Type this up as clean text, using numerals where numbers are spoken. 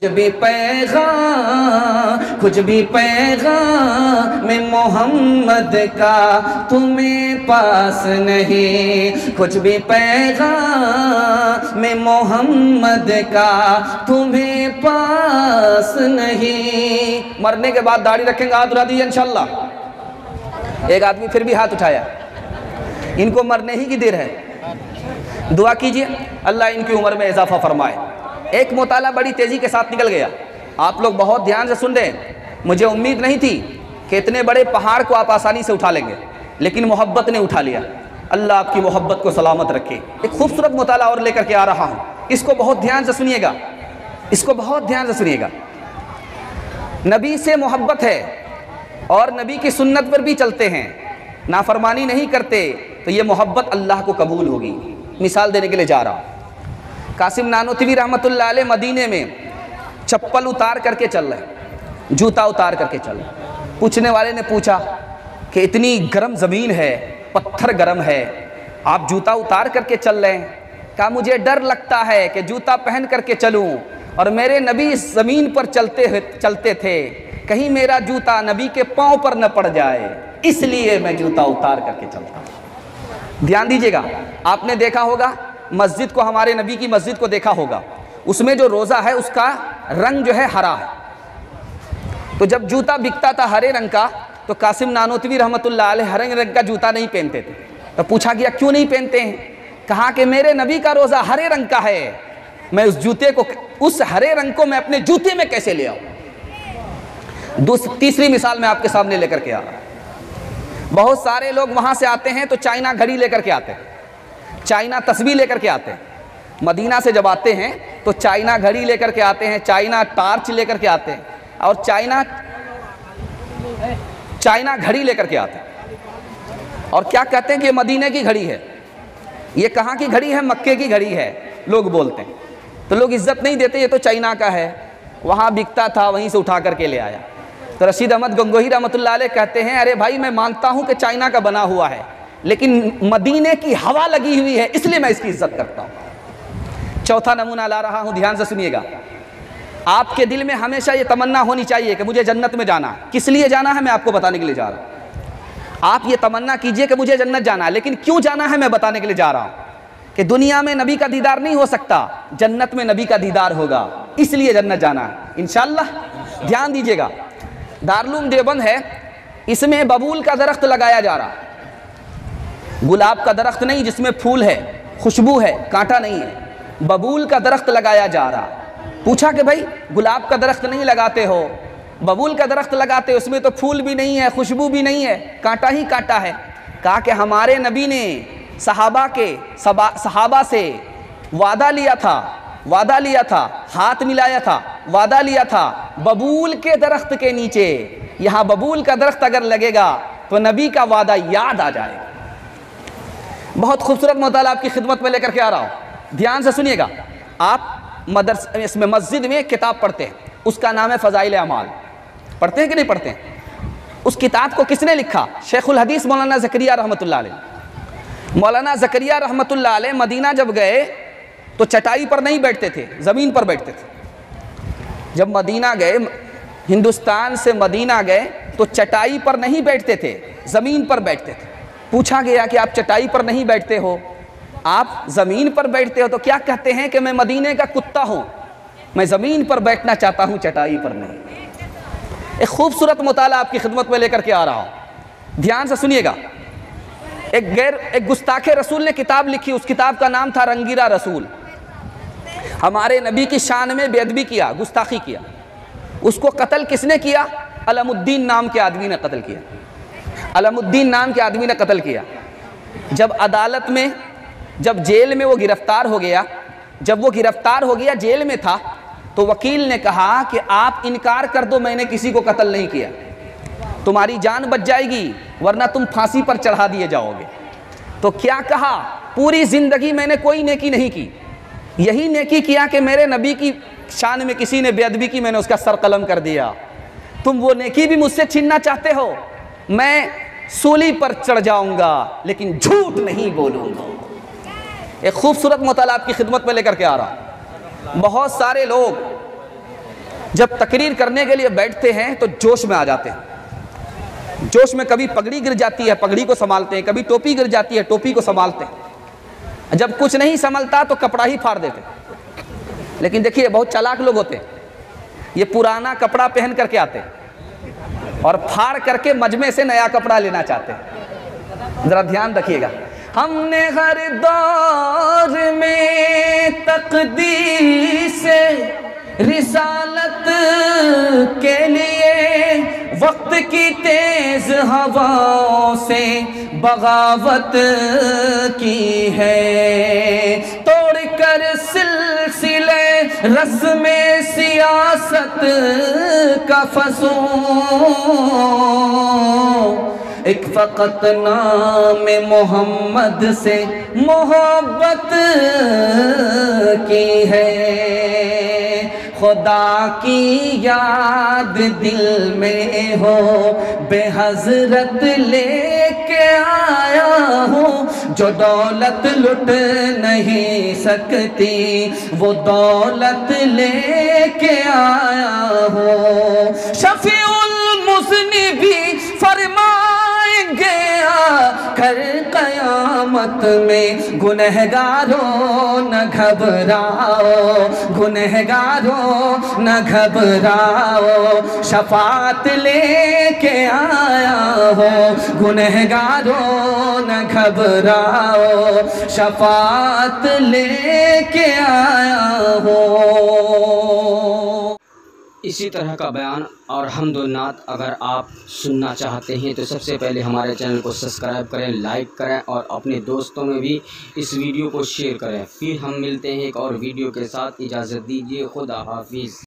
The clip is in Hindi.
कुछ भी पैगाम में मोहम्मद का तुम्हें पास नहीं, कुछ भी पैगाम में मोहम्मद का तुम्हें पास नहीं। मरने के बाद दाढ़ी रखेंगे, हाथ उठा दीजिए इंशाल्लाह। एक आदमी फिर भी हाथ उठाया, इनको मरने ही की देर है, दुआ कीजिए अल्लाह इनकी उम्र में इजाफा फरमाए। एक मुताला बड़ी तेज़ी के साथ निकल गया। आप लोग बहुत ध्यान से सुन रहे हैं। मुझे उम्मीद नहीं थी कि इतने बड़े पहाड़ को आप आसानी से उठा लेंगे, लेकिन मोहब्बत ने उठा लिया। अल्लाह आपकी मोहब्बत को सलामत रखे। एक खूबसूरत मुताला और लेकर के आ रहा हूँ, इसको बहुत ध्यान से सुनिएगा, इसको बहुत ध्यान से सुनिएगा। नबी से मोहब्बत है और नबी की सुन्नत पर भी चलते हैं, नाफरमानी नहीं करते, तो ये मोहब्बत अल्लाह को कबूल होगी। मिसाल देने के लिए जा रहा हूँ। कासिम नानोतवी रहमतुल्लाह अलैह मदीने में चप्पल उतार करके चल रहे, जूता उतार करके चल रहे। पूछने वाले ने पूछा कि इतनी गर्म ज़मीन है, पत्थर गर्म है, आप जूता उतार करके चल रहे हैं। कहा मुझे डर लगता है कि जूता पहन करके चलूं और मेरे नबी ज़मीन पर चलते थे, कहीं मेरा जूता नबी के पाँव पर न पड़ जाए, इसलिए मैं जूता उतार करके चलता हूँ। ध्यान दीजिएगा, आपने देखा होगा मस्जिद को, हमारे नबी की मस्जिद को देखा होगा, उसमें जो रोज़ा है उसका रंग जो है हरा है। तो जब जूता बिकता था हरे रंग का, तो कासिम नानोतवी रहमतुल्लाह अलैह हरे रंग का जूता नहीं पहनते थे। तो पूछा गया क्यों नहीं पहनते हैं? कहा कि मेरे नबी का रोज़ा हरे रंग का है, मैं उस जूते को, उस हरे रंग को मैं अपने जूते में कैसे ले आऊँ। तीसरी मिसाल मैं आपके सामने लेकर के आ रहा हूँ। बहुत सारे लोग वहाँ से आते हैं तो चाइना घड़ी लेकर के आते हैं, चाइना तस्बीह लेकर के आते हैं। मदीना से जब आते हैं तो चाइना घड़ी लेकर के आते हैं, चाइना टार्च लेकर के आते हैं और चाइना घड़ी लेकर के आते हैं। और क्या कहते हैं कि ये मदीने की घड़ी है, ये कहाँ की घड़ी है? मक्के की घड़ी है, लोग बोलते हैं। तो लोग इज्जत नहीं देते, ये तो चाइना का है, वहाँ बिकता था, वहीं से उठा करके ले आया। तो रशीद अहमद गंगोही रहमतुल्लाह अलैह कहते हैं, अरे भाई मैं मानता हूँ कि चाइना का बना हुआ है, लेकिन मदीने की हवा लगी हुई है, इसलिए मैं इसकी इज्जत करता हूँ। चौथा नमूना ला रहा हूँ, ध्यान से सुनिएगा। आपके दिल में हमेशा ये तमन्ना होनी चाहिए कि मुझे जन्नत में जाना है। किस लिए जाना है मैं आपको बताने के लिए जा रहा हूँ। आप ये तमन्ना कीजिए कि मुझे जन्नत जाना है, लेकिन क्यों जाना है मैं बताने के लिए जा रहा हूँ। कि दुनिया में नबी का दीदार नहीं हो सकता, जन्नत में नबी का दीदार होगा, इसलिए जन्नत जाना है इंशाअल्लाह। ध्यान दीजिएगा, दारुल देवबंद है, इसमें बबूल का दरख्त लगाया जा रहा है। गुलाब का दरख्त नहीं जिसमें फूल है, खुशबू है, कांटा नहीं है, बबूल का दरख्त लगाया जा रहा। पूछा कि भाई गुलाब का दरख्त नहीं लगाते हो, बबूल का दरख्त लगाते हो, उसमें तो फूल भी नहीं है, खुशबू भी नहीं है, कांटा ही कांटा है। कहा कि हमारे नबी ने सहाबा से वादा लिया था, हाथ मिलाया था, वादा लिया था, बबूल के दरख्त के नीचे, यहाँ बबूल का दरख्त अगर लगेगा तो नबी का वादा याद आ जाएगा। बहुत खूबसूरत मुताला आपकी खिदमत में लेकर के आ रहा हूँ, ध्यान से सुनिएगा। आप इसमें मस्जिद में किताब पढ़ते हैं, उसका नाम है फ़ज़ाइल अमाल। पढ़ते हैं कि नहीं पढ़ते हैं? उस किताब को किसने लिखा? शेखुल हदीस मौलाना ज़करिया रहमतुल्लाह अलैह। मौलाना ज़करिया रहमतुल्लाह अलैह मदीना जब गए तो चटाई पर नहीं बैठते थे, ज़मीन पर बैठते थे। जब मदीना गए, हिंदुस्तान से मदीना गए तो चटाई पर नहीं बैठते थे, ज़मीन पर बैठते थे। पूछा गया कि आप चटाई पर नहीं बैठते हो, आप ज़मीन पर बैठते हो, तो क्या कहते हैं कि मैं मदीने का कुत्ता हूँ, मैं ज़मीन पर बैठना चाहता हूँ, चटाई पर नहीं। एक खूबसूरत मुताला आपकी खिदमत में लेकर के आ रहा हूँ, ध्यान से सुनिएगा। एक गुस्ताखे रसूल ने किताब लिखी, उस किताब का नाम था रंगीला रसूल। हमारे नबी की शान में बेअदबी किया, गुस्ताखी किया। उसको कत्ल किसने किया? अलमुद्दीन नाम के आदमी ने कत्ल किया। अलमुद्दीन नाम के आदमी ने कत्ल किया। जब अदालत में, जब जेल में वो गिरफ्तार हो गया, जेल में था, तो वकील ने कहा कि आप इनकार कर दो, मैंने किसी को कत्ल नहीं किया, तुम्हारी जान बच जाएगी, वरना तुम फांसी पर चढ़ा दिए जाओगे। तो क्या कहा? पूरी ज़िंदगी मैंने कोई नेकी नहीं की, यही नेकी किया कि मेरे नबी की शान में किसी ने बेअदबी की, मैंने उसका सर कलम कर दिया। तुम वो नेकी भी मुझसे छीनना चाहते हो, मैं सूली पर चढ़ जाऊंगा लेकिन झूठ नहीं बोलूंगा। एक खूबसूरत मुताला आपकी खिदमत में लेकर के आ रहा हूं। बहुत सारे लोग जब तकरीर करने के लिए बैठते हैं तो जोश में आ जाते हैं। जोश में कभी पगड़ी गिर जाती है, पगड़ी को संभालते हैं, कभी टोपी गिर जाती है, टोपी को संभालते हैं। जब कुछ नहीं संभलता तो कपड़ा ही फाड़ देते हैं। लेकिन देखिए बहुत चालाक लोग होते हैं, ये पुराना कपड़ा पहन करके आते हैं और फाड़ करके मजमे से नया कपड़ा लेना चाहते हैं। जरा ध्यान रखिएगा, हमने हर दौर में तकदीर से रिसालत के लिए वक्त की तेज हवाओं से बगावत की है। तोड़ कर सिलसिले रस्मे सियासत का फसूं, एक फ़क़त नाम मोहम्मद से मोहब्बत की है। खुदा की याद दिल में हो बेहज़रत लेके आया हूँ, जो दौलत लुट नहीं सकती वो दौलत लेके आया हूँ। शफ़ीउल मुज़निबीन फरमाएंगे आखिर क़यामत में, गुनहगारों न घबराओ, गुनहगारों न घबराओ, शफ़ाअत लेके आया हो। गुनहगारों न घबराओ, शफ़ाअत लेके आया हो। इसी तरह का बयान और हम्द व नात अगर आप सुनना चाहते हैं तो सबसे पहले हमारे चैनल को सब्सक्राइब करें, लाइक करें और अपने दोस्तों में भी इस वीडियो को शेयर करें। फिर हम मिलते हैं एक और वीडियो के साथ। इजाज़त दीजिए, खुदा हाफिज़।